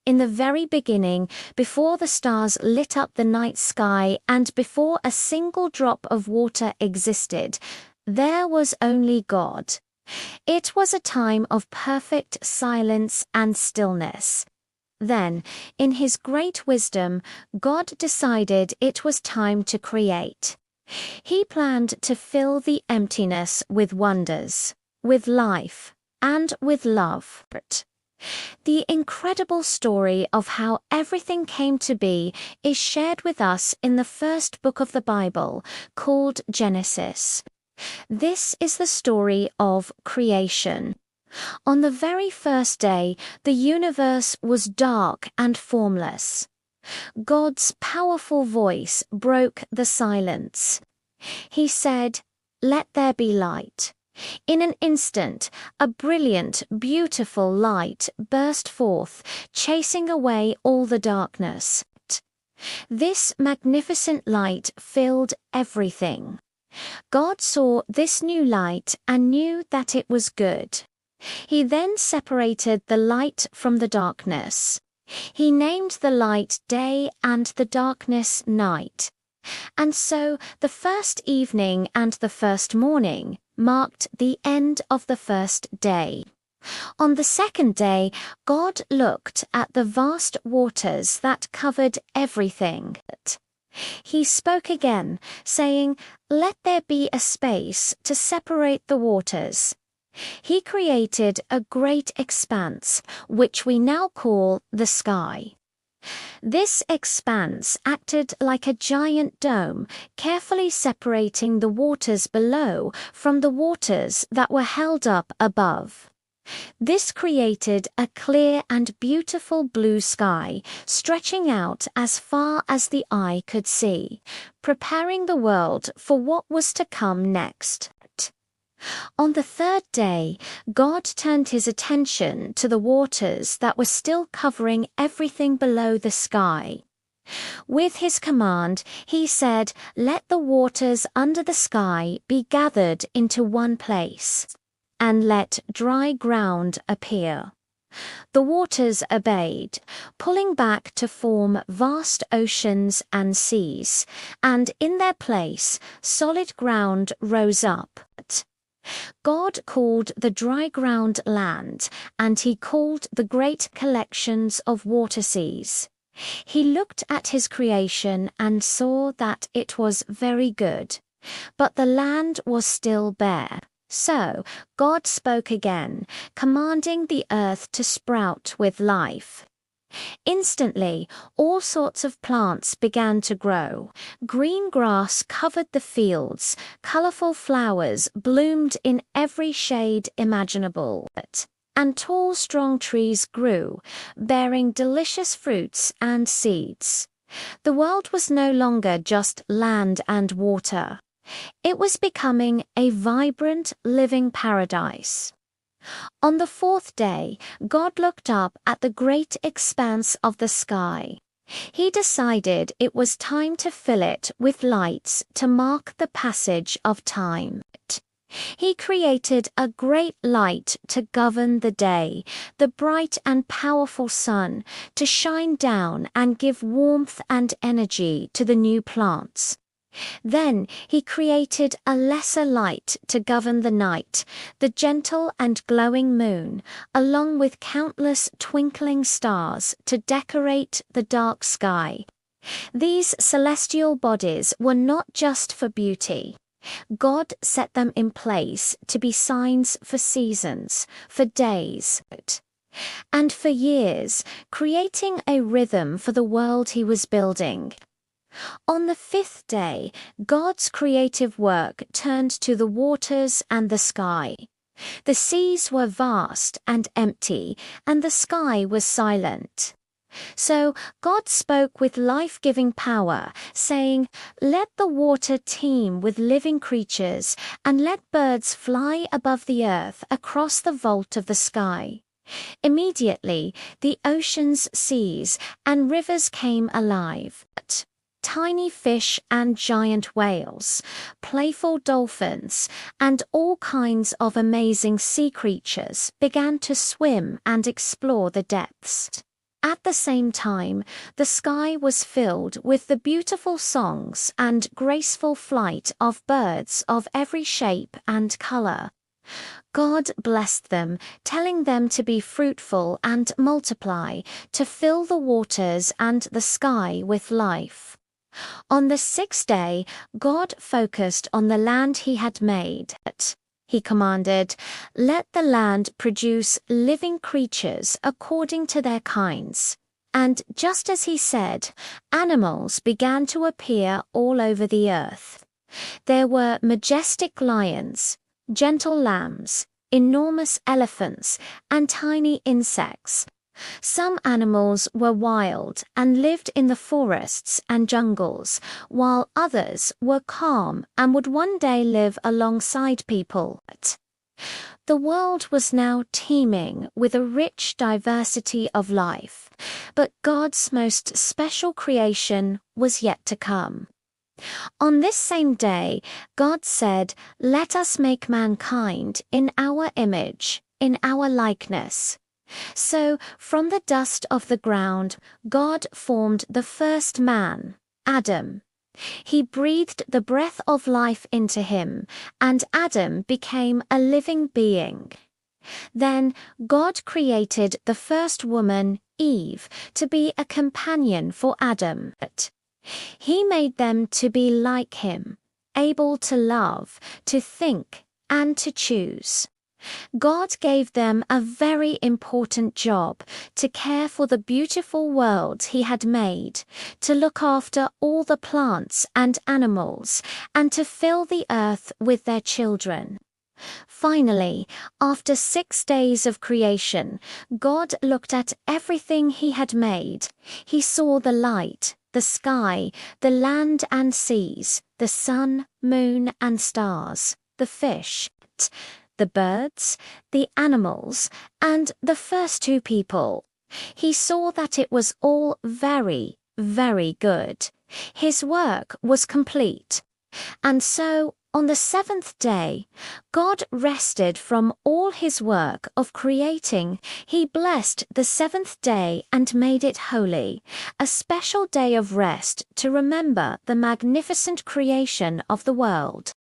In the very beginning, before the stars lit up the night sky and before a single drop of water existed, there was only God. It was a time of perfect silence and stillness. Then, in His great wisdom, God decided it was time to create. He planned to fill the emptiness with wonders, with life, and with love. The incredible story of how everything came to be is shared with us in the first book of the Bible, called Genesis. This is the story of creation. On the very first day, the universe was dark and formless. God's powerful voice broke the silence. He said, "Let there be light." In an instant, a brilliant, beautiful light burst forth, chasing away all the darkness. This magnificent light filled everything. God saw this new light and knew that it was good. He then separated the light from the darkness. He named the light day and the darkness night. And so the first evening and the first morning marked the end of the first day. On the second day, God looked at the vast waters that covered everything. He spoke again, saying, "Let there be a space to separate the waters." He created a great expanse, which we now call the sky. This expanse acted like a giant dome, carefully separating the waters below from the waters that were held up above. This created a clear and beautiful blue sky, stretching out as far as the eye could see, preparing the world for what was to come next. On the third day, God turned His attention to the waters that were still covering everything below the sky. With His command, He said, "Let the waters under the sky be gathered into one place, and let dry ground appear." The waters obeyed, pulling back to form vast oceans and seas, and in their place, solid ground rose up. God called the dry ground land, and He called the great collections of water seas. He looked at His creation and saw that it was very good, but the land was still bare. So God spoke again, commanding the earth to sprout with life. Instantly, all sorts of plants began to grow. Green grass covered the fields, colorful flowers bloomed in every shade imaginable, and tall, strong trees grew, bearing delicious fruits and seeds. The world was no longer just land and water. It was becoming a vibrant, living paradise. On the fourth day, God looked up at the great expanse of the sky. He decided it was time to fill it with lights to mark the passage of time. He created a great light to govern the day, the bright and powerful sun, to shine down and give warmth and energy to the new plants. Then He created a lesser light to govern the night, the gentle and glowing moon, along with countless twinkling stars to decorate the dark sky. These celestial bodies were not just for beauty. God set them in place to be signs for seasons, for days, and for years, creating a rhythm for the world He was building. On the fifth day, God's creative work turned to the waters and the sky. The seas were vast and empty, and the sky was silent. So God spoke with life-giving power, saying, "Let the water teem with living creatures, and let birds fly above the earth across the vault of the sky." Immediately, the oceans, seas, and rivers came alive. Tiny fish and giant whales, playful dolphins, and all kinds of amazing sea creatures began to swim and explore the depths. At the same time, the sky was filled with the beautiful songs and graceful flight of birds of every shape and color. God blessed them, telling them to be fruitful and multiply, to fill the waters and the sky with life. On the sixth day, God focused on the land he had made. He commanded, "Let the land produce living creatures according to their kinds." And just as he said, animals began to appear all over the earth. There were majestic lions, gentle lambs, enormous elephants, and tiny insects. Some animals were wild and lived in the forests and jungles, while others were calm and would one day live alongside people. The world was now teeming with a rich diversity of life, but God's most special creation was yet to come. On this same day, God said, "Let us make mankind in our image, in our likeness." So, from the dust of the ground, God formed the first man, Adam. He breathed the breath of life into him, and Adam became a living being. Then God created the first woman, Eve, to be a companion for Adam. He made them to be like him, able to love, to think, and to choose. God gave them a very important job to care for the beautiful world he had made, to look after all the plants and animals, and to fill the earth with their children. Finally, after 6 days of creation, God looked at everything he had made. He saw the light, the sky, the land and seas, the sun, moon, and stars, the fish, the birds, the animals, and the first 2 people. He saw that it was all very, very good. His work was complete. And so, on the 7th day, God rested from all his work of creating. He blessed the 7th day and made it holy, a special day of rest to remember the magnificent creation of the world.